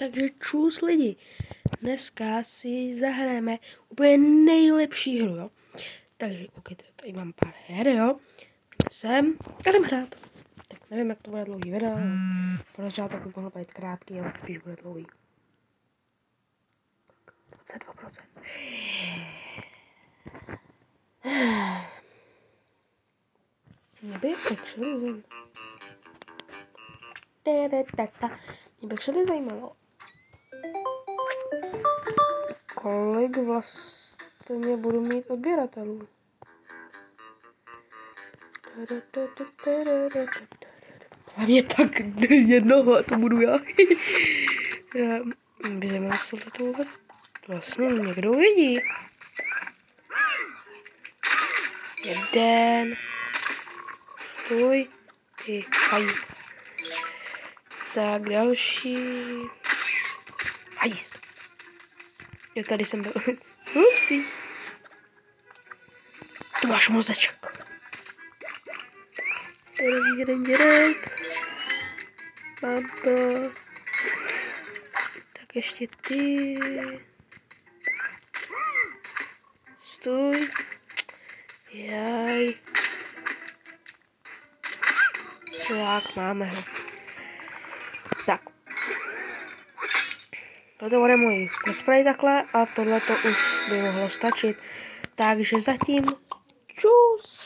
Takže čus lidi, dneska si zahrajeme úplně nejlepší hru, jo. Takže koukejte, tady mám pár her, jo. Sem a jdem hrát. Tak nevím, jak to bude dlouhý video, pro začátek by mohlo být krátký, ale spíš bude dlouhý. 22%. Mě by actually zajímalo, kolik vlastně budu mít odběratelů. Hlavně tak jednoho, a to budu já. Běžeme, jestli to vůbec vlastně někdo uvidí. Jeden. Tvůj. Ty. Haj. Tak další. Hajs. Jo, tady jsem byl. Upsi. Tu máš mozeček. Mám to. Tak ještě ty. Stůj. Jaj. Tak, máme ho. Tak. Toto bude můj cosplay takhle a tohle to už by mohlo stačit. Takže zatím čus.